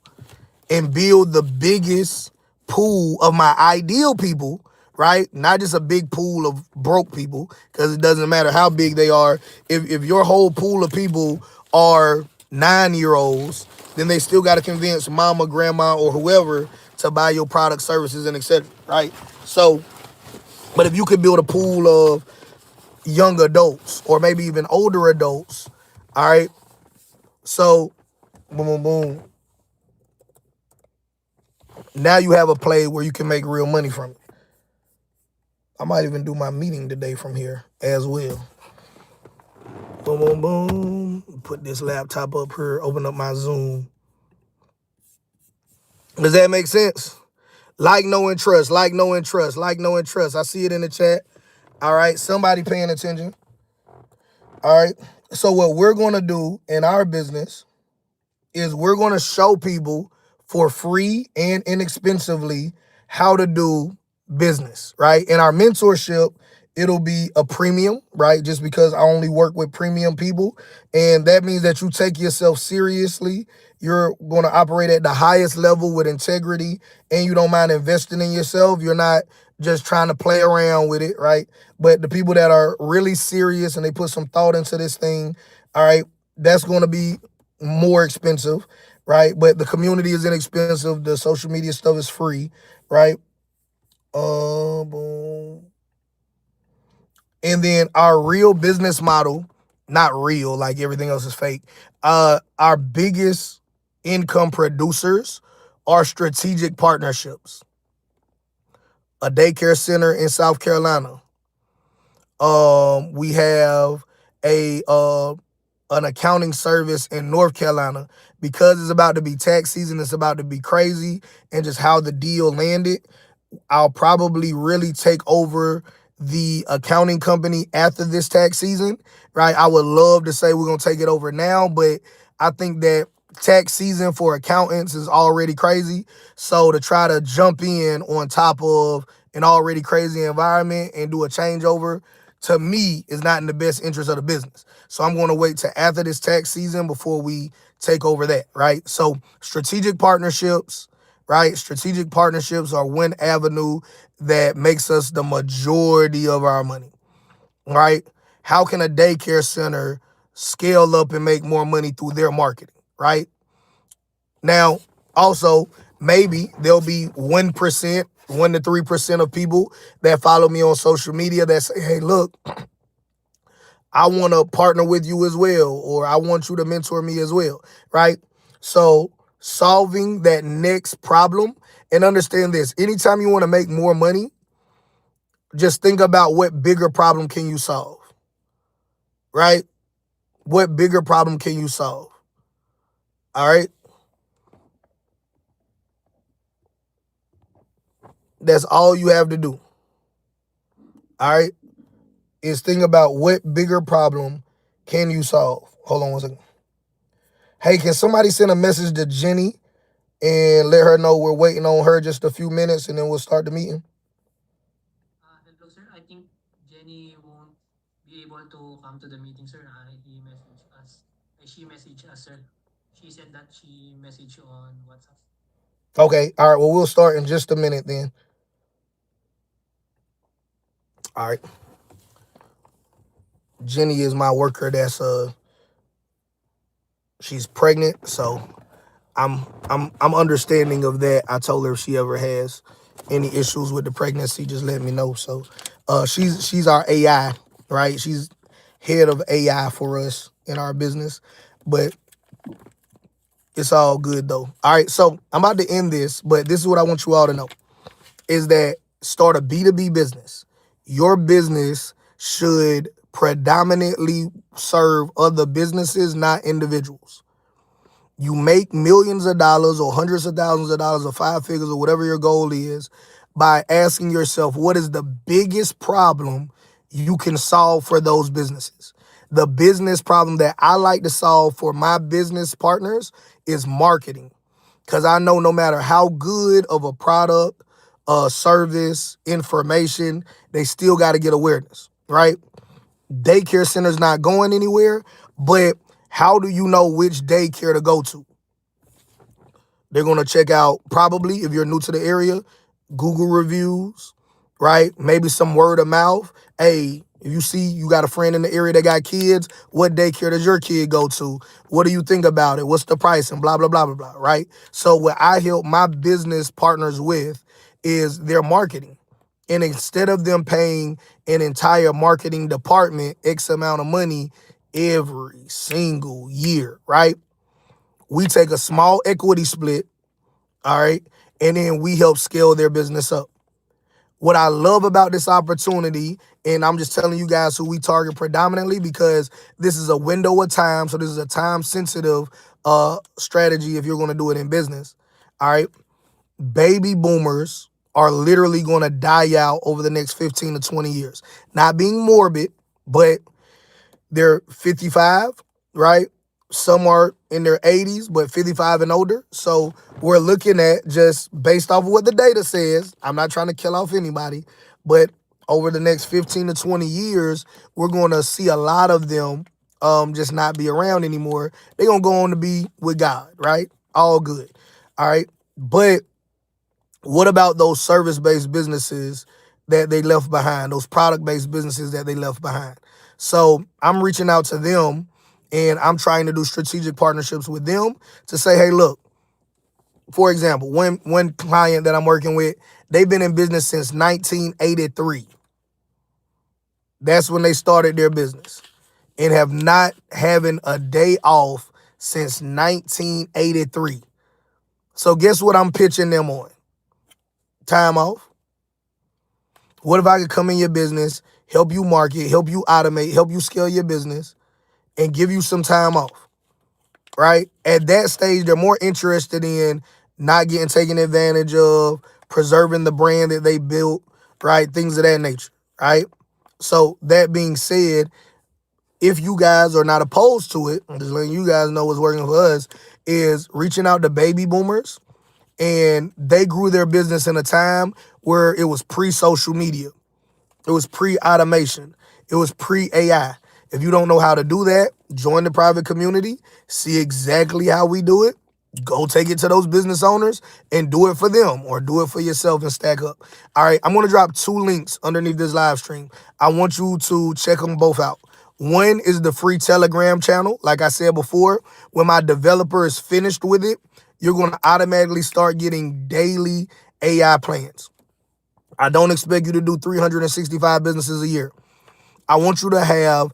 A: and build the biggest pool of my ideal people, right? Not just a big pool of broke people, because it doesn't matter how big they are. If your whole pool of people are 9-year-olds, then they still got to convince mama, grandma, or whoever to buy your product, services, and etc., right? So, but if you could build a pool of young adults or maybe even older adults, all right? So, boom, boom, boom. Now you have a play where you can make real money from it. I might even do my meeting today from here as well. Boom, boom, boom. Put this laptop up here, open up my Zoom. Does that make sense? Like, know, and trust. Like, know, and trust. Like, know, and trust. I see it in the chat. All right. Somebody paying attention. All right. So what we're going to do in our business is we're going to show people for free and inexpensively how to do business, right? In our mentorship, it'll be a premium, right? Just because I only work with premium people. And that means that you take yourself seriously. You're going to operate at the highest level with integrity, and you don't mind investing in yourself. You're not just trying to play around with it, right? But the people that are really serious and they put some thought into this thing, all right, that's going to be more expensive, right? But the community is inexpensive. The social media stuff is free, right? Boom. And then our real business model, not real, like everything else is fake. Our biggest income producers are strategic partnerships. A daycare center in South Carolina. We have an accounting service in North Carolina. Because it's about to be tax season, it's about to be crazy, and just how the deal landed, I'll probably really take over the accounting company after this tax season, right? I would love to say we're going to take it over now, but I think that tax season for accountants is already crazy. So to try to jump in on top of an already crazy environment and do a changeover to me is not in the best interest of the business. So I'm going to wait to after this tax season before we take over that, right? So strategic partnerships, right? Strategic partnerships are one avenue that makes us the majority of our money, right? How can a daycare center scale up and make more money through their marketing, right? Now, also, maybe there'll be 1%, 1 to 3% of people that follow me on social media that say, hey, look, I want to partner with you as well, or I want you to mentor me as well, right? So solving that next problem, and understand this, anytime you want to make more money, just think about what bigger problem can you solve, right? What bigger problem can you solve? All right. That's all you have to do. All right. Is think about what bigger problem can you solve. Hold on one second. Hey, can somebody send a message to Jenny and let her know we're waiting on her just a few minutes and then we'll start the meeting?
B: Hello, sir. I think Jenny won't be able to come to the meeting, sir. He messaged us. She messaged us, sir. She said that she messaged you on WhatsApp.
A: Okay. All right. Well, we'll start in just a minute then. All right. Jenny is my worker that's she's pregnant, so I'm understanding of that. I told her if she ever has any issues with the pregnancy, just let me know. So she's our AI, right? She's head of AI for us in our business. But it's all good though. All right, so I'm about to end this, but this is what I want you all to know is that start a B2B business. Your business should predominantly serve other businesses, not individuals. You make millions of dollars or hundreds of thousands of dollars or five figures or whatever your goal is by asking yourself, what is the biggest problem you can solve for those businesses? The business problem that I like to solve for my business partners is marketing. Because I know no matter how good of a product, service, information, they still got to get awareness, right? Daycare center's not going anywhere, but how do you know which daycare to go to? They're going to check out, probably, if you're new to the area, Google reviews, right? Maybe some word of mouth. Hey, if you see you got a friend in the area that got kids, what daycare does your kid go to? What do you think about it? What's the price? And blah, blah, blah, blah, blah, right? So what I help my business partners with is their marketing. And instead of them paying an entire marketing department X amount of money every single year, right? We take a small equity split, all right, and then we help scale their business up. What I love about this opportunity, and I'm just telling you guys who we target predominantly because this is a window of time, so this is a time sensitive strategy if you're going to do it in business. All right, baby boomers are literally going to die out over the next 15 to 20 years. Not being morbid, but they're 55, right? Some are in their 80s, but 55 and older. So we're looking at, just based off of what the data says, I'm not trying to kill off anybody, but over the next 15 to 20 years, we're going to see a lot of them just not be around anymore. They're going to go on to be with God, right? All good. All right. But what about those service-based businesses that they left behind, those product-based businesses that they left behind? So I'm reaching out to them and I'm trying to do strategic partnerships with them to say, hey, look, for example, one client that I'm working with, they've been in business since 1983. That's when they started their business and have not having a day off since 1983. So guess what I'm pitching them on? Time off. What if I could come in your business, help you market, help you automate, help you scale your business, and give you some time off, right? At that stage, they're more interested in not getting taken advantage of, preserving the brand that they built, right? Things of that nature, right? So that being said, if you guys are not opposed to it, I'm just letting you guys know what's working for us, is reaching out to baby boomers, and they grew their business in a time where it was pre-social media. It was pre-automation. It was pre-AI. If you don't know how to do that, join the private community, see exactly how we do it. Go take it to those business owners and do it for them or do it for yourself and stack up. All right, I'm going to drop 2 links underneath this live stream. I want you to check them both out. One is the free Telegram channel. Like I said before, when my developer is finished with it, you're going to automatically start getting daily AI plans. I don't expect you to do 365 businesses a year. I want you to have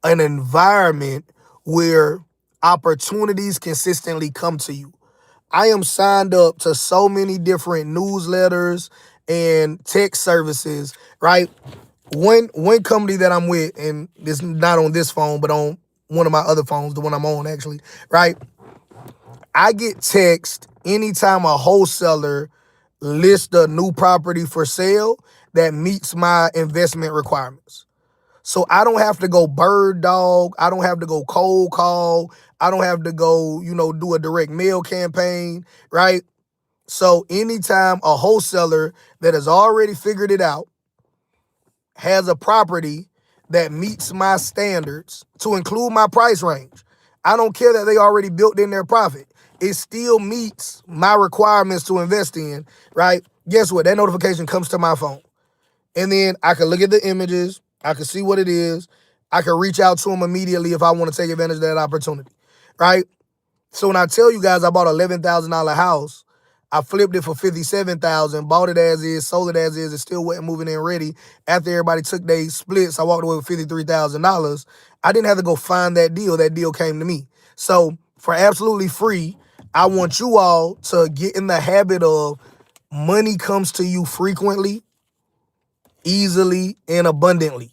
A: an environment where opportunities consistently come to you. I am signed up to so many different newsletters and tech services, right? One company that I'm with, and it's not on this phone, but on one of my other phones, the one I'm on actually, right? I get text anytime a wholesaler lists a new property for sale that meets my investment requirements. So I don't have to go bird dog. I don't have to go cold call. I don't have to go, do a direct mail campaign, right? So anytime a wholesaler that has already figured it out has a property that meets my standards to include my price range, I don't care that they already built in their profit. It still meets my requirements to invest in, right? Guess what? That notification comes to my phone. And then I can look at the images. I can see what it is. I can reach out to them immediately if I want to take advantage of that opportunity, right? So when I tell you guys I bought an $11,000 house, I flipped it for $57,000, bought it as is, sold it as is, it still wasn't moving in ready. After everybody took their splits, I walked away with $53,000. I didn't have to go find that deal. That deal came to me. So for absolutely free, I want you all to get in the habit of money comes to you frequently, easily, and abundantly.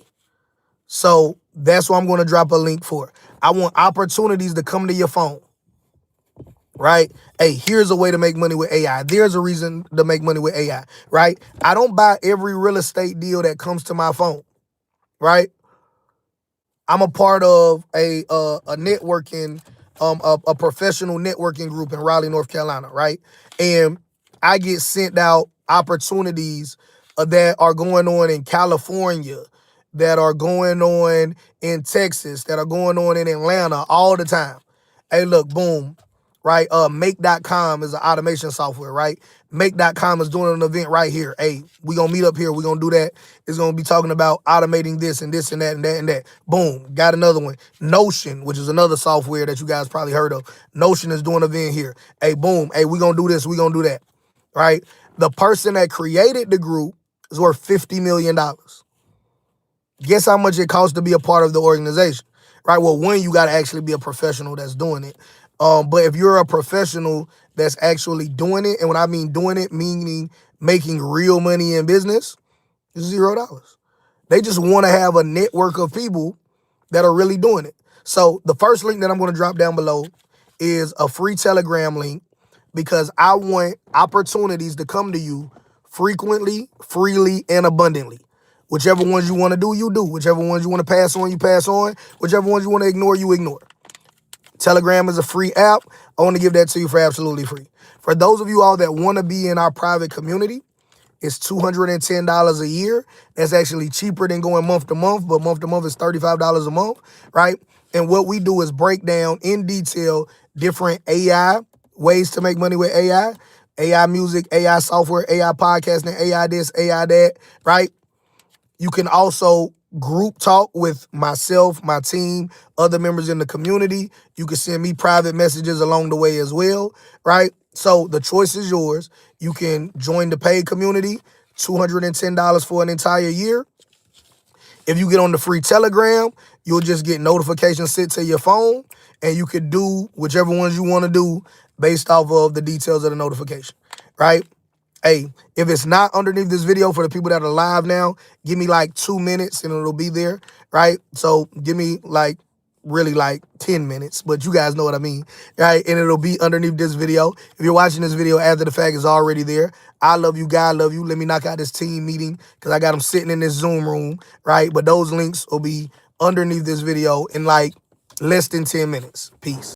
A: So that's what I'm going to drop a link for. I want opportunities to come to your phone, right? Hey, here's a way to make money with AI. There's a reason to make money with AI, right? I don't buy every real estate deal that comes to my phone, right? I'm a part of a networking, a professional networking group in Raleigh, North Carolina, right? And I get sent out opportunities that are going on in California, that are going on in Texas, that are going on in Atlanta all the time. Hey, look, boom, right? Make.com is an automation software, right? Make.com is doing an event right here. Hey, we gonna meet up here. We gonna do that. It's gonna be talking about automating this and this and that and that and that. Boom, got another one. Notion, which is another software that you guys probably heard of. Notion is doing an event here. Hey, boom. Hey, we gonna do this. We gonna do that, right? The person that created the group is worth $50 million. Guess how much it costs to be a part of the organization, right? Well, one, you got to actually be a professional that's doing it. But if you're a professional that's actually doing it, and when I mean doing it, meaning making real money in business, it's $0. They just want to have a network of people that are really doing it. So the first link that I'm going to drop down below is a free Telegram link because I want opportunities to come to you frequently, freely, and abundantly. Whichever ones you want to do, you do. Whichever ones you want to pass on, you pass on. Whichever ones you want to ignore, you ignore. Telegram is a free app. I want to give that to you for absolutely free. For those of you all that want to be in our private community, it's $210 a year. That's actually cheaper than going month to month, but month to month is $35 a month, right? And what we do is break down in detail different AI ways to make money with AI music, AI software, AI podcasting, AI this, AI that, right? You can also group talk with myself, my team, other members in the community. You can send me private messages along the way as well, right? So the choice is yours. You can join the paid community, $210 for an entire year. If you get on the free Telegram, you'll just get notifications sent to your phone, and you can do whichever ones you want to do based off of the details of the notification, right? Hey, if it's not underneath this video for the people that are live now, give me like 2 minutes and it'll be there, right? So give me like really like 10 minutes, but you guys know what I mean, right? And it'll be underneath this video. If you're watching this video after the fact, it's already there. I love you, God love you. Let me knock out this team meeting because I got them sitting in this Zoom room, right? But those links will be underneath this video in like less than 10 minutes. Peace.